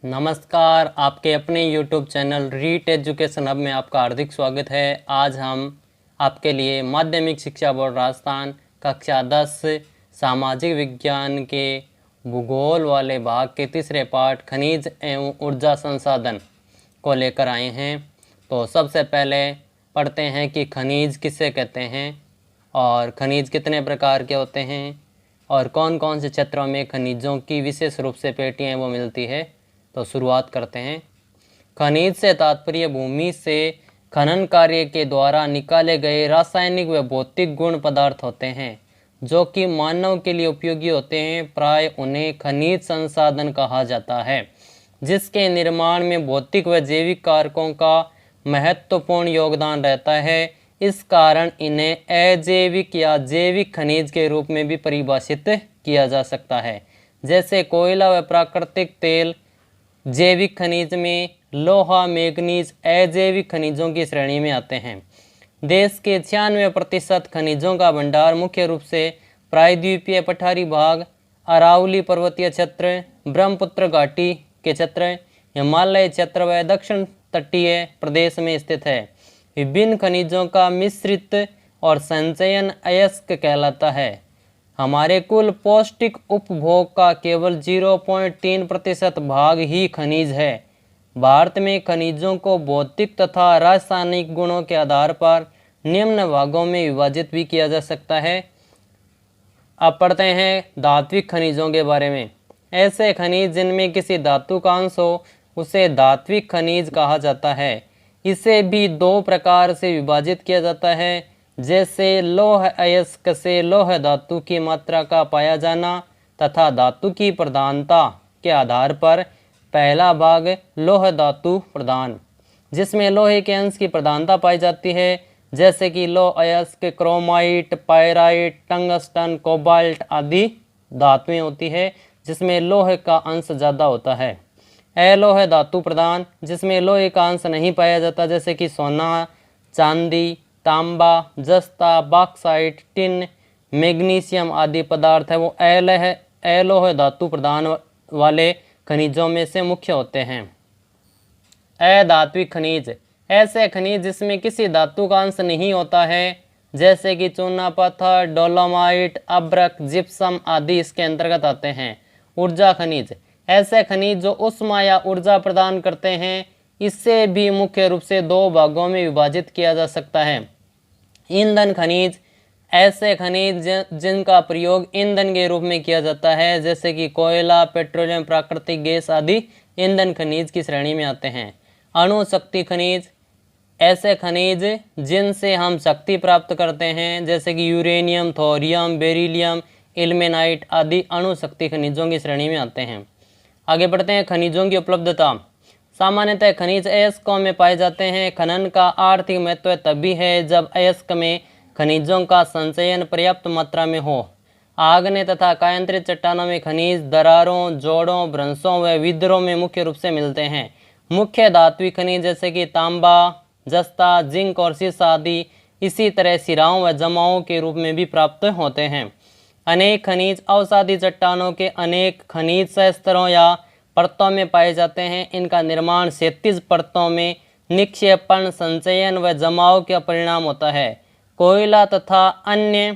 नमस्कार, आपके अपने YouTube channel Reet education hub में आपका हार्दिक स्वागत है। आज हम आपके लिए माध्यमिक शिक्षा बोर्ड राजस्थान कक्षा 10 सामाजिक विज्ञान के भूगोल वाले भाग के तीसरे पाठ खनिज एवं ऊर्जा संसाधन को लेकर आए हैं। तो सबसे पहले पढ़ते हैं कि खनिज किसे कहते हैं और खनिज कितने प्रकार के होते हैं और कौन कौन से क्षेत्रों में खनिजों की विशेष रूप से पेटियाँ वो मिलती है। तो शुरुआत करते हैं। खनिज से तात्पर्य भूमि से खनन कार्य के द्वारा निकाले गए रासायनिक व भौतिक गुण पदार्थ होते हैं जो कि मानव के लिए उपयोगी होते हैं। प्राय उन्हें खनिज संसाधन कहा जाता है, जिसके निर्माण में भौतिक व जैविक कारकों का महत्वपूर्ण योगदान रहता है। इस कारण इन्हें अजैविक या जैविक खनिज के रूप में भी परिभाषित किया जा सकता है। जैसे कोयला व प्राकृतिक तेल जैविक खनिज में, लोहा मैग्नीज अजैविक खनिजों की श्रेणी में आते हैं। देश के 96% खनिजों का भंडार मुख्य रूप से प्रायद्वीपीय पठारी भाग, अरावली पर्वतीय क्षेत्र, ब्रह्मपुत्र घाटी के क्षेत्र, हिमालय क्षेत्र व दक्षिण तटीय प्रदेश में स्थित है। विभिन्न खनिजों का मिश्रित और संचयन अयस्क कहलाता है। हमारे कुल पौष्टिक उपभोग का केवल 0.3% भाग ही खनिज है। भारत में खनिजों को भौतिक तथा रासायनिक गुणों के आधार पर निम्न भागों में विभाजित भी किया जा सकता है। अब पढ़ते हैं धात्विक खनिजों के बारे में। ऐसे खनिज जिनमें किसी धातु का अंश हो उसे धात्विक खनिज कहा जाता है। इसे भी दो प्रकार से विभाजित किया जाता है, जैसे लौह अयस्क से लौह धातु की मात्रा का पाया जाना तथा धातु की प्रधानता के आधार पर। पहला भाग लौह धातु प्रधान, जिसमें लोहे के अंश की प्रधानता पाई जाती है, जैसे कि लौह अयस्क, क्रोमाइट, पायराइट, टंगस्टन, कोबाल्ट आदि धातुएं होती है जिसमें लोहे का अंश ज़्यादा होता है। अलोह धातु प्रधान, जिसमें लोहे का अंश नहीं पाया जाता, जैसे कि सोना, चांदी, तांबा, जस्ता, बॉक्साइट, टिन, मैग्नीशियम आदि पदार्थ है वो अलोह धातु प्रधान वाले खनिजों में से मुख्य होते हैं। अधात्विक खनिज, ऐसे खनिज जिसमें किसी धातु का अंश नहीं होता है, जैसे कि चूना पत्थर, डोलोमाइट, अब्रक, जिप्सम आदि इसके अंतर्गत आते हैं। ऊर्जा खनिज, ऐसे खनिज जो ऊष्मा या ऊर्जा प्रदान करते हैं। इससे भी मुख्य रूप से दो भागों में विभाजित किया जा सकता है। ईंधन खनिज, ऐसे खनिज जिनका प्रयोग ईंधन के रूप में किया जाता है, जैसे कि कोयला, पेट्रोलियम, प्राकृतिक गैस आदि ईंधन खनिज की श्रेणी में आते हैं। अणु शक्ति खनिज, ऐसे खनिज जिनसे हम शक्ति प्राप्त करते हैं, जैसे कि यूरेनियम, थोरियम, बेरिलियम, इल्मेनाइट आदि अणु शक्ति खनिजों की श्रेणी में आते हैं। आगे बढ़ते हैं खनिजों की उपलब्धता। सामान्यतः खनिज अयस्कों में पाए जाते हैं। खनन का आर्थिक महत्व तभी है जब अयस्क में खनिजों का संचयन पर्याप्त मात्रा में हो। आग्नेय तथा कायांतरित चट्टानों में खनिज दरारों, जोड़ों, भ्रंशों व विद्रों में मुख्य रूप से मिलते हैं। मुख्य धात्विक खनिज जैसे कि तांबा, जस्ता, जिंक और सीसा आदि इसी तरह सिराओं व जमाओं के रूप में भी प्राप्त होते हैं। अनेक खनिज अवसादी चट्टानों के अनेक खनिज स्तरों या परतों में पाए जाते हैं। इनका निर्माण 37 परतों में निक्षेपण, संचयन व जमाव का परिणाम होता है। कोयला तथा अन्य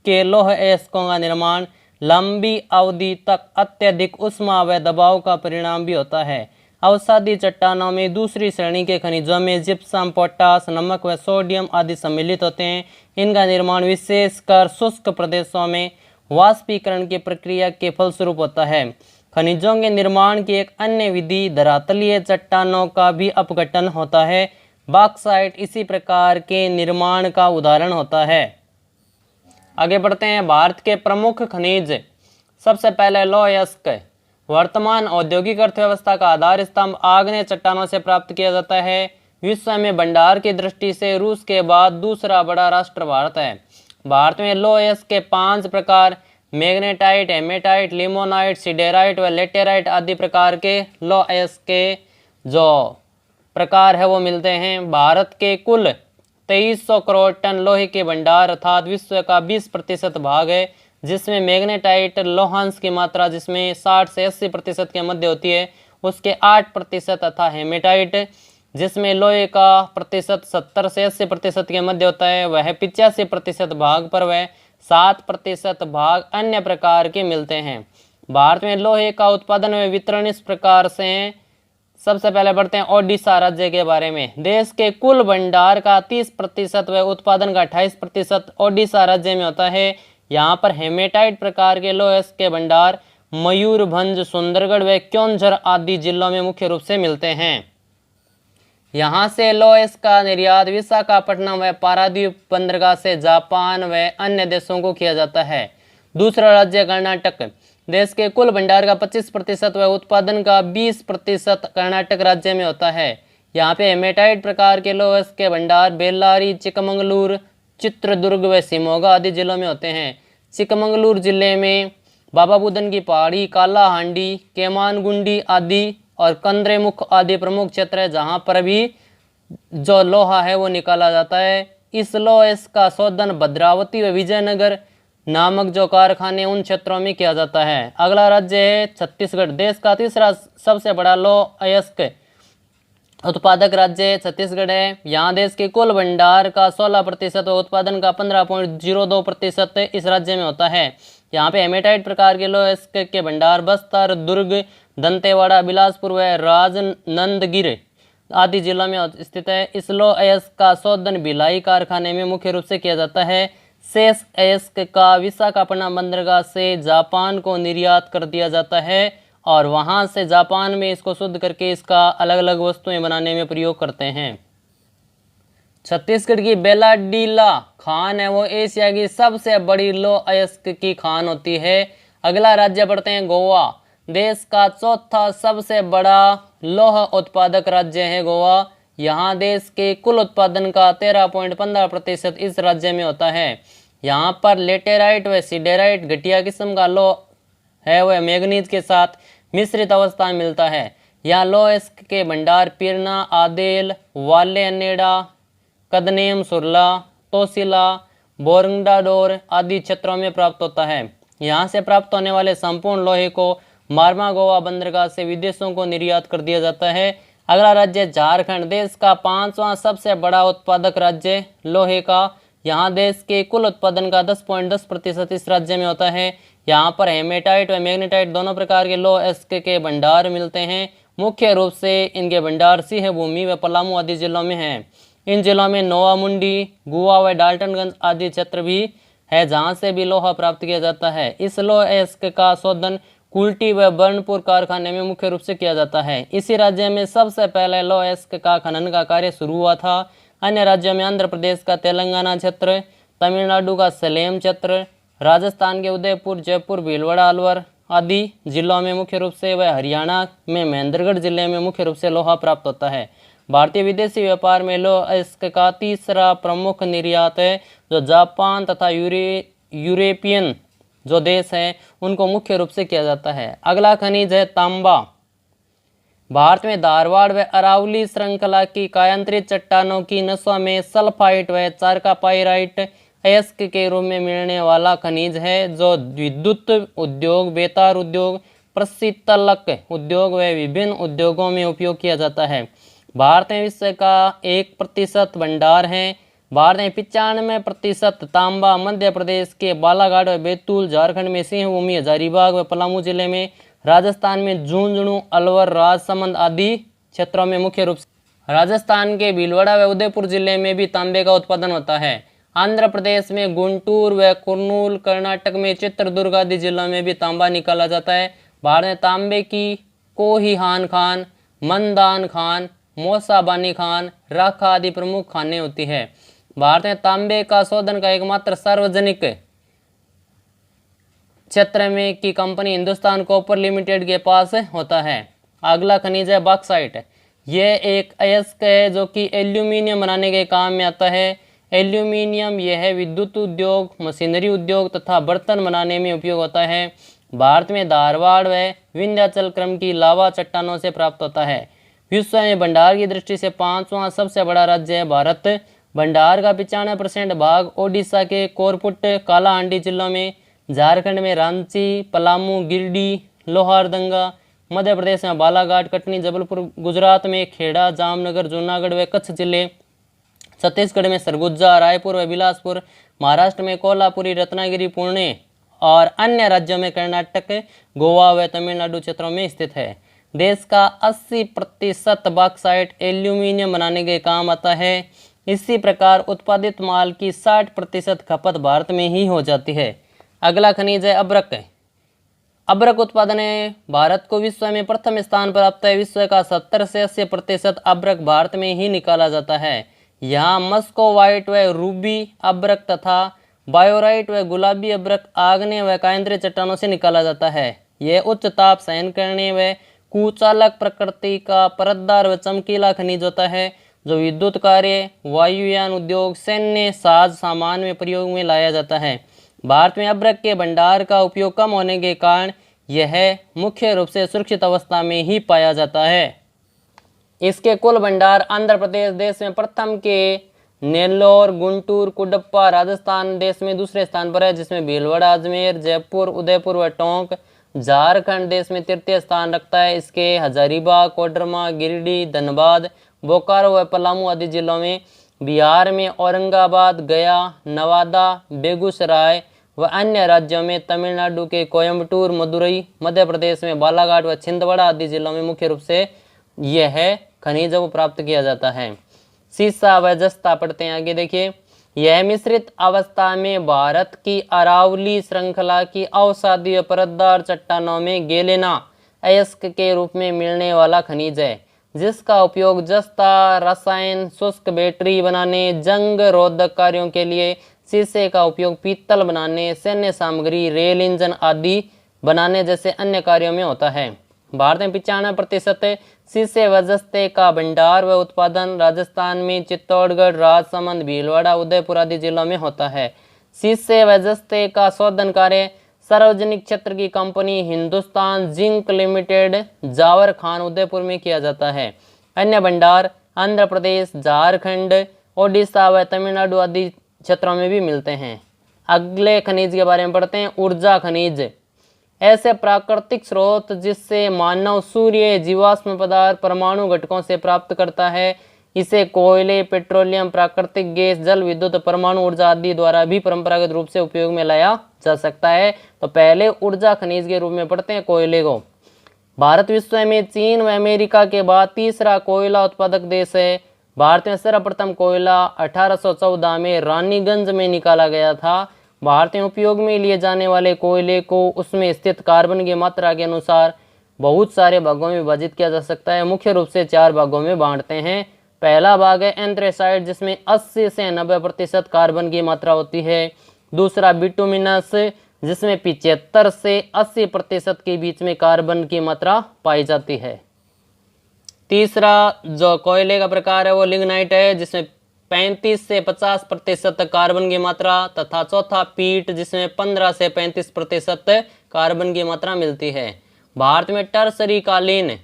के लौह अयस्कों का निर्माण लंबी अवधि तक अत्यधिक ऊष्मा व दबाव का परिणाम भी होता है। अवसादी चट्टानों में दूसरी श्रेणी के खनिजों में जिप्सम, पोटास, नमक व सोडियम आदि सम्मिलित होते हैं। इनका निर्माण विशेषकर शुष्क प्रदेशों में वाष्पीकरण की प्रक्रिया के फलस्वरूप होता है। खनिजों के निर्माण की एक अन्य विधि धरातलीय चट्टानों का भी अपघटन होता है। बॉक्साइट इसी प्रकार के निर्माण का उदाहरण होता है। आगे बढ़ते हैं भारत के प्रमुख खनिज। सबसे पहले लौह अयस्क, वर्तमान औद्योगिक अर्थव्यवस्था का आधार स्तंभ आग्नेय चट्टानों से प्राप्त किया जाता है। विश्व में भंडार की दृष्टि से रूस के बाद दूसरा बड़ा राष्ट्र भारत है। भारत में लौह अयस्क के 5 प्रकार मैग्नेटाइट, हेमेटाइट, लिमोनाइट, सिडेराइट व लेटेराइट आदि प्रकार के लौह अयस्क के जो प्रकार है वो मिलते हैं। भारत के कुल 2300 करोड़ टन लोहे के भंडार अर्थात विश्व का 20% भाग है, जिसमें मैग्नेटाइट लोहांश की मात्रा जिसमें 60 से 80% के मध्य होती है उसके 8% तथा हेमेटाइट जिसमें लोहे का प्रतिशत 70 से 80% के मध्य होता है वह 85% भाग पर वह 7% भाग अन्य प्रकार के मिलते हैं। भारत में लोहे का उत्पादन व वितरण इस प्रकार से हैं। सबसे पहले बढ़ते हैं ओडिशा राज्य के बारे में। देश के कुल भंडार का 30% व उत्पादन का 28% ओडिशा राज्य में होता है। यहाँ पर हेमेटाइट प्रकार के लोहे के भंडार मयूरभंज, सुंदरगढ़ व क्योंझर आदि जिलों में मुख्य रूप से मिलते हैं। यहाँ से लोहेस का निर्यात विशाखापट्टनम व पारादीप बंदरगाह से जापान व अन्य देशों को किया जाता है। दूसरा राज्य कर्नाटक। देश के कुल भंडार का 25% व उत्पादन का 20% कर्नाटक राज्य में होता है। यहाँ पे हेमेटाइट प्रकार के लोहेस के भंडार बेल्लारी, चिकमंगलूर, चित्रदुर्ग व शिमोगा आदि जिलों में होते हैं। चिकमंगलूर जिले में बाबा बुदन की पहाड़ी, कालाहांडी, केमानगुंडी आदि और कंद्रेमुख आदि प्रमुख क्षेत्र है जहाँ पर भी जो लोहा है वो निकाला जाता है। इस लोहेस का शोधन भद्रावती व विजयनगर नामक जो कारखाने उन क्षेत्रों में किया जाता है। अगला राज्य है छत्तीसगढ़। देश का तीसरा सबसे बड़ा लौह अयस्क उत्पादक राज्य छत्तीसगढ़ है। यहाँ देश के कुल भंडार का 16% व उत्पादन का 15.02% इस राज्य में होता है। यहाँ पे हेमेटाइट प्रकार के लौह अयस्क के भंडार बस्तर, दुर्ग, दंतेवाड़ा, बिलासपुर व राजनंदगिर आदि जिलों में स्थित है। इस लौह अयस्क का शोधन भिलाई कारखाने में मुख्य रूप से किया जाता है। शेष अयस्क का विशाखापट्टनम बंदरगाह से जापान को निर्यात कर दिया जाता है और वहां से जापान में इसको शुद्ध करके इसका अलग अलग वस्तुएं बनाने में प्रयोग करते हैं। छत्तीसगढ़ की बेलाडीला खान है वो एशिया की सबसे बड़ी लौह अयस्क की खान होती है। अगला राज्य बढ़ते हैं गोवा। देश का चौथा सबसे बड़ा लौह उत्पादक राज्य है गोवा। यहाँ देश के कुल उत्पादन का 13.15% इस राज्य में होता है। यहाँ पर लेटेराइट व सीडेराइट घटिया किस्म का लौह है वह मैग्नीज के साथ मिश्रित अवस्था में मिलता है। यहाँ लौह अयस्क के भंडार पीरना, आदेल, वाले अनेड़ा, कदनेम, सुरला, तोसिला, बोरंगडाडोर आदि क्षेत्रों में प्राप्त होता है। यहाँ से प्राप्त होने वाले संपूर्ण लोहे को मार्मा गोवा बंदरगाह से विदेशों को निर्यात कर दिया जाता है। अगला राज्य झारखंड। देश का 5वां सबसे बड़ा उत्पादक राज्य लोहे का। यहाँ देश के कुल उत्पादन का 10.10% इस राज्य में होता है। यहाँ पर हेमेटाइट व मैग्नेटाइट दोनों प्रकार के लौह अयस्क के भंडार मिलते हैं। मुख्य रूप से इनके भंडार सिंहभूमि व पलामू आदि जिलों में हैं। इन जिलों में नोवामुंडी, गुआ व डाल्टनगंज आदि क्षेत्र भी है जहाँ से भी लोहा प्राप्त किया जाता है। इस लौह अयस्क का शोधन कुल्टी व बर्नपुर कारखाने में मुख्य रूप से किया जाता है। इसी राज्य में सबसे पहले लौह अयस्क का खनन का कार्य शुरू हुआ था। अन्य राज्यों में आंध्र प्रदेश का तेलंगाना क्षेत्र, तमिलनाडु का सलेम क्षेत्र, राजस्थान के उदयपुर, जयपुर, भीलवाड़ा, अलवर आदि जिलों में मुख्य रूप से व हरियाणा में महेंद्रगढ़ जिले में मुख्य रूप से लोहा प्राप्त होता है। भारतीय विदेशी व्यापार में लौह अयस्क का तीसरा प्रमुख निर्यात है जो जापान तथा यूरोपियन जो देश हैं उनको मुख्य रूप से किया जाता है। अगला खनिज है तांबा। भारत में धारवाड़ व अरावली श्रृंखला की कायांतरित चट्टानों की नसों में सल्फाइट व चारकापाइराइट अयस्क के रूप में मिलने वाला खनिज है जो विद्युत उद्योग, बेतार उद्योग, प्रशीतलक उद्योग व विभिन्न उद्योगों में उपयोग किया जाता है। भारत में विश्व का 1% भंडार है। भारत में 95% तांबा मध्य प्रदेश के बालाघाट व बैतूल, झारखंड में सिंहभूमि, हजारीबाग व पलामू जिले में, राजस्थान में झुंझुनू, अलवर, राजसमंद आदि क्षेत्रों में मुख्य रूप से, राजस्थान के भीलवाड़ा व उदयपुर जिले में भी तांबे का उत्पादन होता है। आंध्र प्रदेश में गुंटूर व कुर्नूल, कर्नाटक में चित्रदुर्ग आदि जिलों में भी तांबा निकाला जाता है। भारत में तांबे की कोहिहान खान, मंदान खान, मोसाबानी खान, राखा आदि प्रमुख खानें होती है। भारत में तांबे का शोधन का एकमात्र सार्वजनिक क्षेत्र में की कंपनी हिंदुस्तान कॉपर लिमिटेड के पास होता है। अगला खनिज है बॉक्साइट। यह एक अयस्क है जो कि एल्यूमिनियम बनाने के काम में आता है। एल्यूमिनियम यह विद्युत उद्योग, मशीनरी उद्योग तथा बर्तन बनाने में उपयोग होता है। भारत में धारवाड़ व विंध्याचल क्रम की लावा चट्टानों से प्राप्त होता है। विश्व में भंडार की दृष्टि से 5वां सबसे बड़ा राज्य है भारत। भंडार का 95% भाग ओडिशा के कोरपुट, कालाहांडी जिलों में, झारखंड में रांची, पलामू, गिरिडीह, लोहारदंगा, मध्य प्रदेश में बालाघाट, कटनी, जबलपुर, गुजरात में खेड़ा, जामनगर, जूनागढ़ व कच्छ जिले, छत्तीसगढ़ में सरगुजा, रायपुर व बिलासपुर, महाराष्ट्र में कोल्हापुरी, रत्नागिरी, पुणे और अन्य राज्यों में कर्नाटक, गोवा व तमिलनाडु क्षेत्रों में स्थित है। देश का 80% बॉक्साइट एल्यूमीनियम बनाने के काम आता है। इसी प्रकार उत्पादित माल की 60% खपत भारत में ही हो जाती है। अगला खनिज है अब्रक। अब्रक उत्पादन में भारत को विश्व में प्रथम स्थान प्राप्त है। विश्व का 70 से 80% अब्रक भारत में ही निकाला जाता है। यहाँ मस्कोवाइट व रूबी अब्रक तथा बायोराइट व गुलाबी अब्रक आग्नेय व कायंद्रीय चट्टानों से निकाला जाता है। यह उच्च ताप सहन करने व कुचालक प्रकृति का परतदार व चमकीला खनिज होता है, जो विद्युत कार्य, वायुयान उद्योग, सैन्य साज सामान में प्रयोग में लाया जाता है। भारत में अब्रक के भंडार का उपयोग कम होने के कारण यह मुख्य रूप से सुरक्षित अवस्था में ही पाया जाता है। इसके कुल भंडार आंध्र प्रदेश देश में प्रथम के नेल्लोर, गुंटूर, कुडप्पा, राजस्थान देश में दूसरे स्थान पर है, जिसमें भीलवाड़ा, अजमेर, जयपुर, उदयपुर व टोंक। झारखंड देश में तृतीय स्थान रखता है। इसके हजारीबाग, कोडरमा, गिरिडीह, धनबाद, बोकारो व पलामू आदि जिलों में। बिहार में औरंगाबाद, गया, नवादा, बेगूसराय व अन्य राज्यों में। तमिलनाडु के कोयम्बटूर, मदुरई, मध्य प्रदेश में बालाघाट व छिंदवाड़ा आदि जिलों में मुख्य रूप से यह खनिज को प्राप्त किया जाता है। सीसा व जस्ता पढ़ते हैं आगे, देखिए। यह मिश्रित अवस्था में भारत की अरावली श्रृंखला की अवसादी परतदार चट्टानों में गेलेना अयस्क के रूप में मिलने वाला खनिज है, जिसका उपयोग जस्ता, रसायन, शुष्क बैटरी बनाने, जंग रोधक कार्यों के लिए, शीशे का उपयोग पीतल बनाने, सैन्य सामग्री, रेल इंजन आदि बनाने जैसे अन्य कार्यों में होता है। भारत में 95% शीशे व जस्ते का भंडार व उत्पादन राजस्थान में चित्तौड़गढ़, राजसमंद, भीलवाड़ा, उदयपुर आदि जिलों में होता है। शीशे व जस्ते का शोधन कार्य सार्वजनिक क्षेत्र की company Hindustan zinc limited, Zawar खान, उदयपुर में किया जाता है। अन्य भंडार आंध्र प्रदेश, झारखंड, ओडिशा व तमिलनाडु आदि क्षेत्रों में भी मिलते हैं। अगले खनिज के बारे में पढ़ते हैं, ऊर्जा खनिज। ऐसे प्राकृतिक स्रोत जिससे मानव सूर्य जीवाश्म पदार्थ परमाणु घटकों से प्राप्त करता है। इसे कोयले, पेट्रोलियम, प्राकृतिक गैस, जल विद्युत, परमाणु ऊर्जा आदि द्वारा भी परंपरागत रूप से उपयोग में लाया जा सकता है। तो पहले ऊर्जा खनिज के रूप में पढ़ते हैं कोयले को। भारत विश्व में चीन व अमेरिका के बाद तीसरा कोयला उत्पादक देश है। भारत में सर्वप्रथम कोयला 1814 में रानीगंज में निकाला गया था। भारत में उपयोग में लिए जाने वाले कोयले को उसमें स्थित कार्बन की मात्रा के अनुसार बहुत सारे भागों में विभाजित किया जा सकता है। मुख्य रूप से 4 भागों में बांटते हैं। पहला भाग है एंथ्रेसाइड, जिसमें 80 से 90% कार्बन की मात्रा होती है। दूसरा बिटुमिनस, जिसमें 75 से 80% के बीच में कार्बन की मात्रा पाई जाती है। तीसरा जो कोयले का प्रकार है वो लिग्नाइट है, जिसमें 35 से 50% तक कार्बन की मात्रा, तथा चौथा पीट, जिसमें 15 से 35% कार्बन की मात्रा मिलती है। भारत में टर्सरी कालीन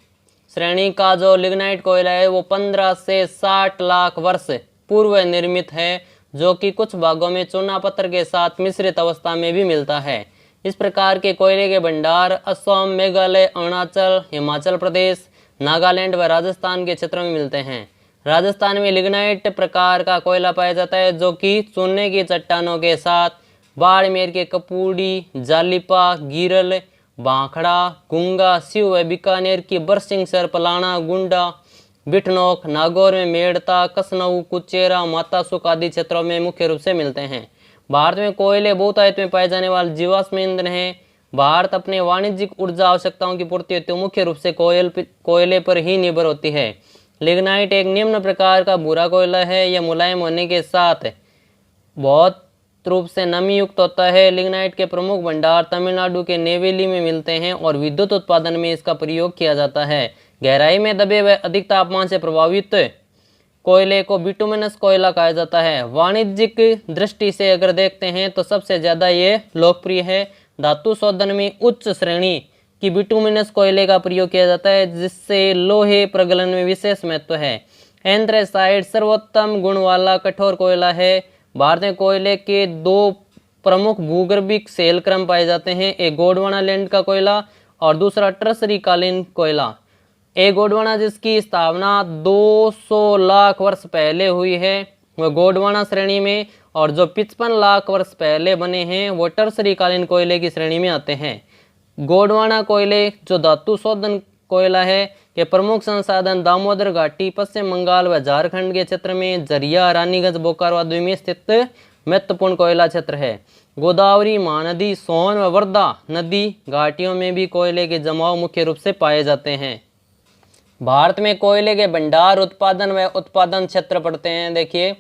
श्रेणी का जो लिग्नाइट कोयला है वो 15 से 60 लाख वर्ष पूर्व निर्मित है, जो कि कुछ भागों में चूना पत्थर के साथ मिश्रित अवस्था में भी मिलता है। इस प्रकार के कोयले के भंडार असम, मेघालय, अरुणाचल, हिमाचल प्रदेश, नागालैंड व राजस्थान के क्षेत्रों में मिलते हैं। राजस्थान में लिग्नाइट प्रकार का कोयला पाया जाता है, जो कि चूने की चट्टानों के साथ बाड़मेर के कपूड़ी, जालिपा, गिरल, भाखड़ा, गुंगा, शिव व बीकानेर की बरसिंगसर, पलाना, गुंडा, बिठनोक, नागौर में मेड़ता, कसनऊ, कुचेरा, मातासुक आदि क्षेत्रों में मुख्य रूप से मिलते हैं। भारत में कोयले बहुतायत में पाए जाने वाले जीवाश्म ईंधन है। भारत अपने वाणिज्यिक ऊर्जा आवश्यकताओं की पूर्ति हेतु तो मुख्य रूप से कोयले पर ही निर्भर होती है। लिग्नाइट एक निम्न प्रकार का भूरा कोयला है। यह मुलायम होने के साथ बहुत रूप से नमी युक्त होता है। लिग्नाइट के प्रमुख भंडार तमिलनाडु के नेवेली में मिलते हैं और विद्युत उत्पादन में इसका प्रयोग किया जाता है। गहराई में दबे व अधिक तापमान से प्रभावित कोयले को बिटुमिनस कोयला कहा जाता है। वाणिज्यिक दृष्टि से अगर देखते हैं तो सबसे ज़्यादा ये लोकप्रिय है। धातु शोधन में उच्च श्रेणी की बिटुमिनस कोयले का प्रयोग किया जाता है, जिससे लोहे प्रगलन में विशेष महत्व है। एंथ्रेसाइड सर्वोत्तम गुण वाला कठोर कोयला है। भारत में कोयले के 2 प्रमुख भूगर्भिक शैल क्रम पाए जाते हैं, एक गोंडवाना लैंड का कोयला और दूसरा टर्सरी कालीन कोयला। एक गोंडवाना जिसकी स्थापना 200 लाख वर्ष पहले हुई है वह गोंडवाना श्रेणी में, और जो 55 लाख वर्ष पहले बने हैं वो टर्सरी कालीन कोयले की श्रेणी में आते हैं। गोंडवाना कोयले जो धातु शोधन कोयला है के प्रमुख संसाधन दामोदर घाटी, पश्चिम बंगाल व झारखंड के क्षेत्र में झरिया, रानीगंज, बोकारो आदि में स्थित महत्वपूर्ण कोयला क्षेत्र है। गोदावरी महानदी, सोन व वर्धा नदी घाटियों में भी कोयले के जमाव मुख्य रूप से पाए जाते हैं। भारत में कोयले के भंडार, उत्पादन व उत्पादन क्षेत्र पड़ते हैं। देखिए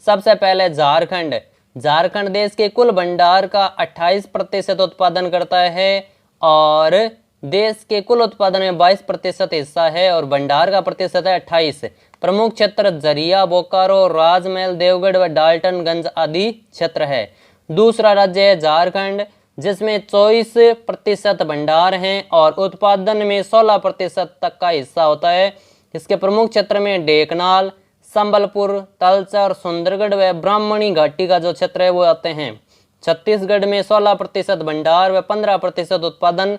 सबसे पहले झारखंड। झारखंड देश के कुल भंडार का 28% उत्पादन करता है और देश के कुल उत्पादन में 22% हिस्सा है और भंडार का प्रतिशत है 28। प्रमुख क्षेत्र झरिया, बोकारो, राजमहल, देवगढ़ व डाल्टनगंज आदि क्षेत्र है। दूसरा राज्य है झारखंड जिसमें 24% भंडार हैं और उत्पादन में 16% तक का हिस्सा होता है। इसके प्रमुख क्षेत्र में ढेंकनाल, संबलपुर, तलचर, सुंदरगढ़ व ब्राह्मणी घाटी का जो क्षेत्र है वो आते हैं। छत्तीसगढ़ में 16% भंडार व 15% उत्पादन।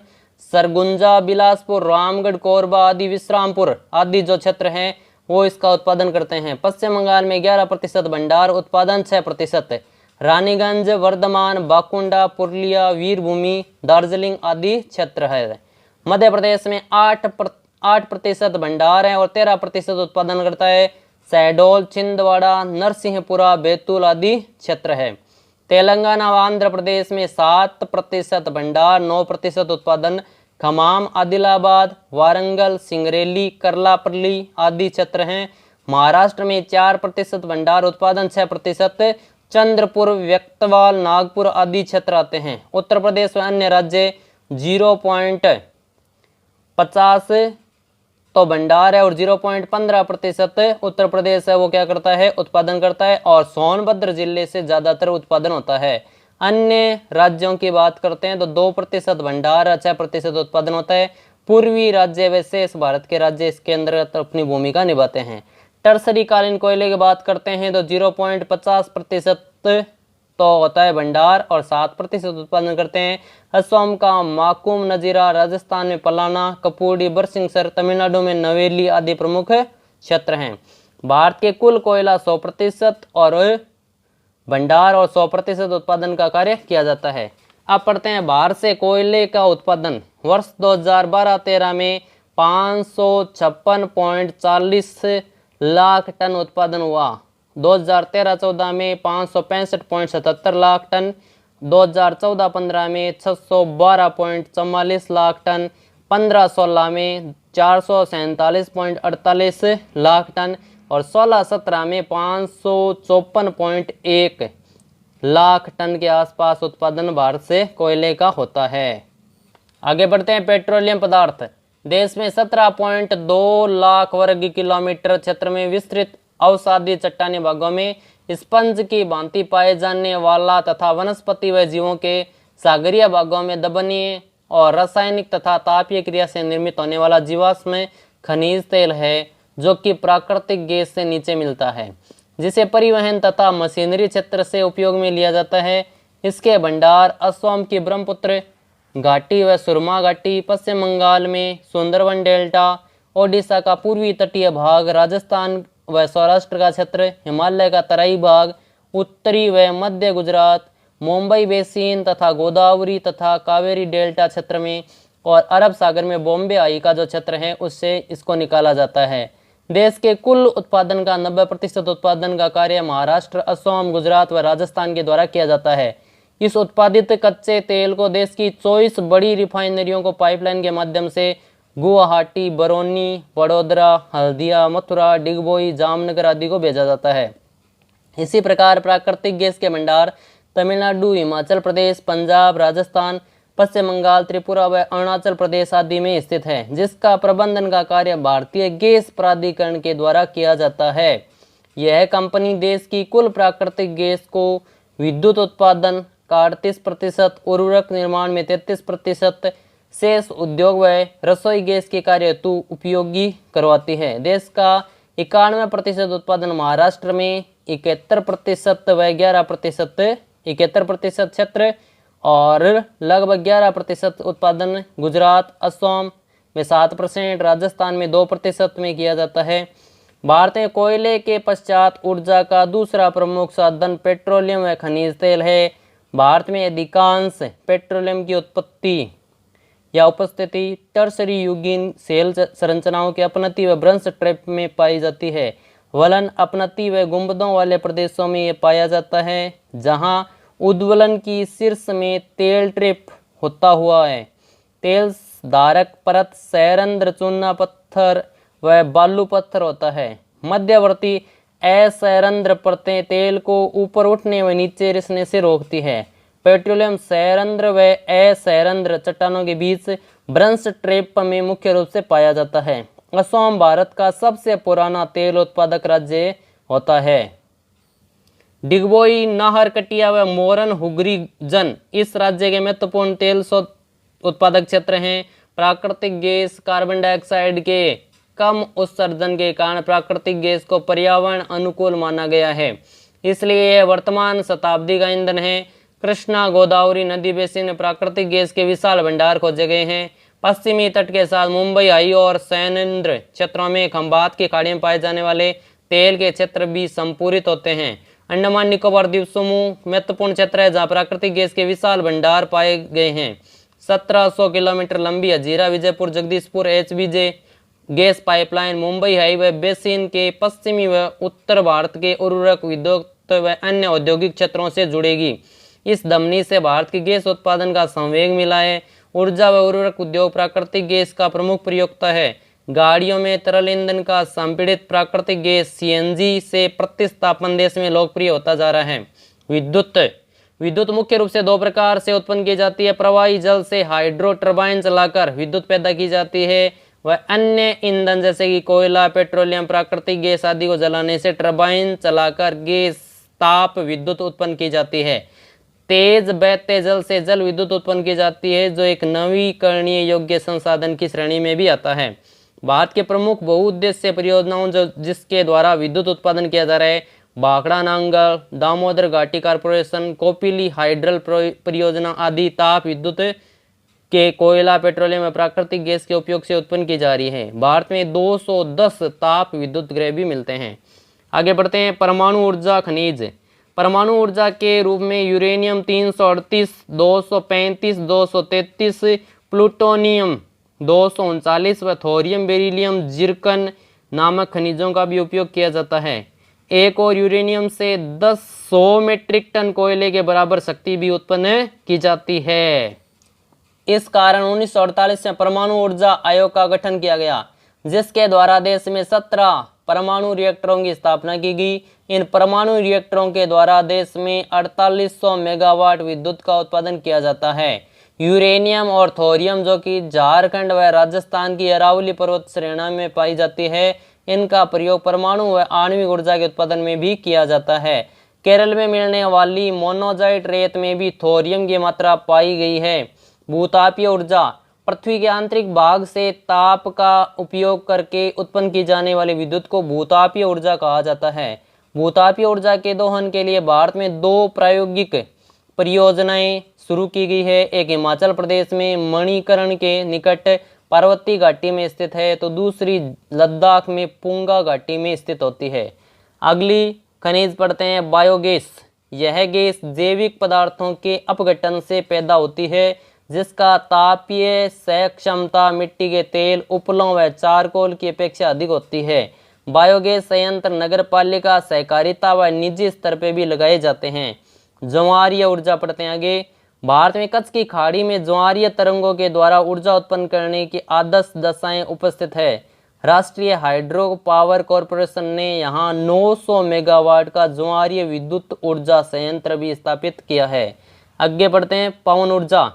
सरगुंजा, बिलासपुर, रामगढ़, कोरबा आदि, विश्रामपुर आदि जो क्षेत्र हैं वो इसका उत्पादन करते हैं। पश्चिम बंगाल में 11% भंडार, उत्पादन 6%। रानीगंज, वर्धमान, बाकुंडा, पुरुलिया, वीरभूमि, दार्जिलिंग आदि क्षेत्र है। मध्य प्रदेश में 8% भंडार है और 13% उत्पादन करता है। शहडोल, छिंदवाड़ा, नरसिंहपुरा, बैतूल आदि क्षेत्र है। तेलंगाना व आंध्र प्रदेश में 7% भंडार, 9% उत्पादन। खमाम, आदिलाबाद, वारंगल, सिंगरेली, करलापल्ली आदि क्षेत्र हैं। महाराष्ट्र में 4% भंडार, उत्पादन 6%। चंद्रपुर, व्यक्तवाल, नागपुर आदि क्षेत्र आते हैं। उत्तर प्रदेश व अन्य राज्य 0.50 तो भंडार है और 0.15% उत्तर प्रदेश है वो क्या करता है, उत्पादन करता है और सोनभद्र जिले से ज्यादातर उत्पादन होता है। अन्य राज्यों की बात करते हैं तो 2% भंडार, 6% उत्पादन होता है। पूर्वी राज्य व शेष भारत के राज्य इसके अंतर्गत अपनी भूमिका निभाते हैं। टर्सरी कालीन कोयले की बात करते हैं तो 0.50% तो होता है भंडार और 7% उत्पादन करते हैं। असम का माकूम, नजीरा, राजस्थान में पलाना, कपूरी, बरसिंगसर, तमिलनाडु में नवेली आदि प्रमुख क्षेत्र हैं। भारत के कुल कोयला 100% और भंडार और 100% उत्पादन का कार्य किया जाता है। अब पढ़ते हैं भारत से कोयले का उत्पादन। वर्ष 2012-13 में 556.40 लाख टन उत्पादन हुआ। 2013-14 में 565.77 लाख टन, 2014-15 में 612.44 लाख टन, 15-16 में 447.48 लाख टन और 16-17 में 554.1 लाख टन के आसपास उत्पादन भारत से कोयले का होता है। आगे बढ़ते हैं। पेट्रोलियम पदार्थ। देश में 17.2 लाख वर्ग किलोमीटर क्षेत्र में विस्तृत अवसादी चट्टानी भागों में स्पंज की भांति पाए जाने वाला तथा वनस्पति व जीवों के सागरीय भागों में दबनीय और रासायनिक तथा तापीय क्रिया से निर्मित होने वाला जीवाश्म खनिज तेल है जो कि प्राकृतिक गैस से नीचे मिलता है, जिसे परिवहन तथा मशीनरी क्षेत्र से उपयोग में लिया जाता है। इसके भंडार असम की ब्रह्मपुत्र घाटी व सुरमा घाटी, पश्चिम बंगाल में सुंदरवन डेल्टा, ओडिशा का पूर्वी तटीय भाग, राजस्थान व सौराष्ट्र का क्षेत्र, हिमालय का तराई भाग, उत्तरी व मध्य गुजरात, मुंबई बेसिन तथा गोदावरी तथा कावेरी डेल्टा क्षेत्र में और अरब सागर में बॉम्बे आई का जो क्षेत्र है उससे इसको निकाला जाता है। देश के कुल उत्पादन का 90% उत्पादन का कार्य महाराष्ट्र, असम, गुजरात व राजस्थान के द्वारा किया जाता है। इस उत्पादित कच्चे तेल को देश की 24 बड़ी रिफाइनरियों को पाइपलाइन के माध्यम से गुवाहाटी, बरौनी, वडोदरा, हल्दिया, मथुरा, डिगबोई, जामनगर आदि को भेजा जाता है। इसी प्रकार प्राकृतिक गैस के भंडार तमिलनाडु, हिमाचल प्रदेश, पंजाब, राजस्थान, पश्चिम बंगाल, त्रिपुरा व अरुणाचल प्रदेश आदि में स्थित है, जिसका प्रबंधन का कार्य भारतीय गैस प्राधिकरण के द्वारा किया जाता है। यह कंपनी देश की कुल प्राकृतिक गैस को विद्युत उत्पादन का 38%, उर्वरक निर्माण में 33%, शेष उद्योग व रसोई गैस के कार्य हेतु उपयोगी करवाती है। देश का 91% उत्पादन महाराष्ट्र में, 71% व 11% 71% क्षेत्र और लगभग 11% उत्पादन गुजरात असम में 7%, राजस्थान में 2% में किया जाता है। भारत में कोयले के पश्चात ऊर्जा का दूसरा प्रमुख साधन पेट्रोलियम व खनिज तेल है। भारत में अधिकांश पेट्रोलियम की उत्पत्ति या उपस्थिति टर्सरी युगीन सेल संरचनाओं के अपनति व भ्रंश ट्रैप में पाई जाती है। वलन अपनति व गुंबदों वाले प्रदेशों में ये पाया जाता है, जहां उद्वलन की शीर्ष में तेल ट्रैप होता हुआ है। तेल धारक परत सैरंध्र चूना पत्थर व बालू पत्थर होता है। मध्यवर्ती असैरंध्र परतें तेल को ऊपर उठने व नीचे रिसने से रोकती है। पेट्रोलियम सैरंध्र व असैरंध्र चट्टानों के बीच भ्रंश ट्रैप में मुख्य रूप से पाया जाता है। असम भारत का सबसे पुराना तेल उत्पादक राज्य होता है। डिगबोई, नाहरकटिया व मोरन हुगरी जन इस राज्य के महत्वपूर्ण तेल उत्पादक क्षेत्र हैं। प्राकृतिक गैस कार्बन डाइऑक्साइड के कम उत्सर्जन के कारण प्राकृतिक गैस को पर्यावरण अनुकूल माना गया है, इसलिए यह वर्तमान शताब्दी का ईंधन है। कृष्णा गोदावरी नदी बेसिन में प्राकृतिक गैस के विशाल भंडार खोजे गए हैं। पश्चिमी तट के साथ मुंबई हाई और सैनेन्द्र क्षेत्रों में खंबात की खाड़ी में पाए जाने वाले तेल के क्षेत्र भी संपूरित होते हैं। अंडमान निकोबार द्वीप समूह महत्वपूर्ण क्षेत्र है, जहाँ प्राकृतिक गैस के विशाल भंडार पाए गए हैं। 1700 किलोमीटर लंबी Hazira Vijaypur Jagdishpur HBJ gas pipeline Mumbai highway basin के पश्चिमी व उत्तर भारत के उर्वरक विद्युत व अन्य औद्योगिक क्षेत्रों से जुड़ेगी। इस धमनी से भारत की गैस उत्पादन का संवेग मिला है। ऊर्जा व उर्वरक उद्योग प्राकृतिक गैस का प्रमुख प्रयोक्ता है। गाड़ियों में तरल ईंधन का संपीड़ित प्राकृतिक गैस CNG से प्रतिस्थापन देश में लोकप्रिय होता जा रहा है। विद्युत मुख्य रूप से दो प्रकार से उत्पन्न की जाती है। प्रवाही जल से हाइड्रो टर्बाइन चलाकर विद्युत पैदा की जाती है, वह अन्य ईंधन जैसे कि कोयला, पेट्रोलियम, प्राकृतिक गैस आदि को जलाने से टर्बाइन चलाकर गैस ताप विद्युत उत्पन्न की जाती है। तेज बहते जल से जल विद्युत उत्पन्न की जाती है, जो एक नवीकरणीय योग्य संसाधन की श्रेणी में भी आता है। भारत के प्रमुख बहुउद्देश्य परियोजनाओं जिसके द्वारा विद्युत उत्पादन किया जा रहा है, भाखड़ा नांगल, दामोदर घाटी कॉर्पोरेशन, कोपिली हाइड्रल परियोजना आदि ताप विद्युत के कोयला, पेट्रोलियम और प्राकृतिक गैस के उपयोग से उत्पन्न की जा रही है। भारत में 210 ताप विद्युत गृह भी मिलते हैं। आगे बढ़ते हैं। परमाणु ऊर्जा खनिज। परमाणु ऊर्जा के रूप में यूरेनियम 338, 235, 233, प्लूटोनियम 239 व थोरियम, बेरिलियम, जिरकन नामक खनिजों का भी उपयोग किया जाता है। एक और यूरेनियम से 100 मीट्रिक टन कोयले के बराबर शक्ति भी उत्पन्न की जाती है। इस कारण 1948 में परमाणु ऊर्जा आयोग का गठन किया गया, जिसके द्वारा देश में 17 परमाणु रिएक्टरों की स्थापना की गई। इन परमाणु रिएक्टरों के द्वारा देश में 4800 मेगावाट विद्युत का उत्पादन किया जाता है। यूरेनियम और थोरियम, जो कि झारखंड व राजस्थान की अरावली पर्वत श्रेणी में पाई जाती है, इनका प्रयोग परमाणु व आणविक ऊर्जा के उत्पादन में भी किया जाता है। केरल में मिलने वाली मोनोजाइट रेत में भी थोरियम की मात्रा पाई गई है। भूतापीय ऊर्जा। पृथ्वी के आंतरिक भाग से ताप का उपयोग करके उत्पन्न की जाने वाली विद्युत को भूतापीय ऊर्जा कहा जाता है। भूतापीय ऊर्जा के दोहन के लिए भारत में 2 प्रायोगिक परियोजनाएं शुरू की गई है। एक हिमाचल प्रदेश में मणिकरण के निकट पार्वती घाटी में स्थित है, तो दूसरी लद्दाख में पुंगा घाटी में स्थित होती है। अगली खनिज पढ़ते हैं। बायोगैस। यह गैस जैविक पदार्थों के अपघटन से पैदा होती है, जिसका तापीय सह क्षमता मिट्टी के तेल, उपलों व चारकोल की अपेक्षा अधिक होती है। बायोगैस संयंत्र नगरपालिका, सहकारिता व निजी स्तर पर भी लगाए जाते हैं। ज्वारीय ऊर्जा पढ़ते हैं आगे। भारत में कच्छ की खाड़ी में ज्वारीय तरंगों के द्वारा ऊर्जा उत्पन्न करने की आदर्श दशाएं उपस्थित है। राष्ट्रीय हाइड्रो पावर कॉर्पोरेशन ने यहाँ 900 मेगावाट का ज्वारीय विद्युत ऊर्जा संयंत्र भी स्थापित किया है। आगे बढ़ते हैं। पवन ऊर्जा।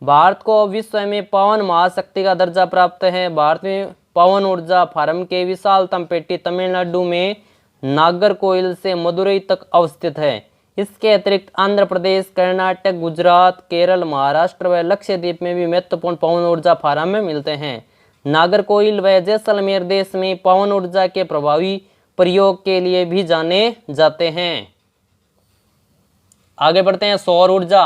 भारत को विश्व में पवन महाशक्ति का दर्जा प्राप्त है। भारत में पवन ऊर्जा फार्म के विशालतम पेटी तमिलनाडु में नागरकोइल से मदुरई तक अवस्थित है। इसके अतिरिक्त आंध्र प्रदेश, कर्नाटक, गुजरात, केरल, महाराष्ट्र व लक्षद्वीप में भी महत्वपूर्ण पवन ऊर्जा फार्म में मिलते हैं। नागरकोइल व जैसलमेर देश में पवन ऊर्जा के प्रभावी प्रयोग के लिए भी जाने जाते हैं। आगे बढ़ते हैं। सौर ऊर्जा।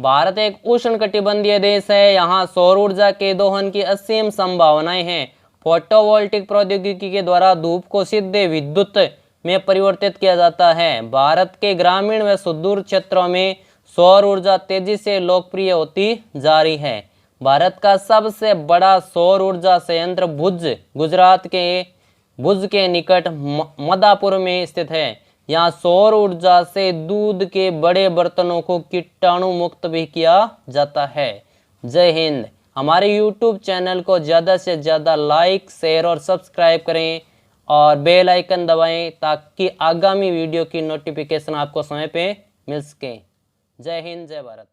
भारत एक उष्णकटिबंधीय देश है। यहाँ सौर ऊर्जा के दोहन की असीम संभावनाएं हैं। फोटोवोल्टिक प्रौद्योगिकी के द्वारा धूप को सीधे विद्युत में परिवर्तित किया जाता है। भारत के ग्रामीण व सुदूर क्षेत्रों में सौर ऊर्जा तेजी से लोकप्रिय होती जा रही है। भारत का सबसे बड़ा सौर ऊर्जा संयंत्र गुजरात के भुज के निकट मदापुर में स्थित है। यहाँ सौर ऊर्जा से दूध के बड़े बर्तनों को कीटाणु मुक्त भी किया जाता है। जय हिंद। हमारे YouTube चैनल को ज़्यादा से ज़्यादा लाइक, शेयर और सब्सक्राइब करें और बेल आइकन दबाएं ताकि आगामी वीडियो की नोटिफिकेशन आपको समय पे मिल सके। जय हिंद, जय भारत।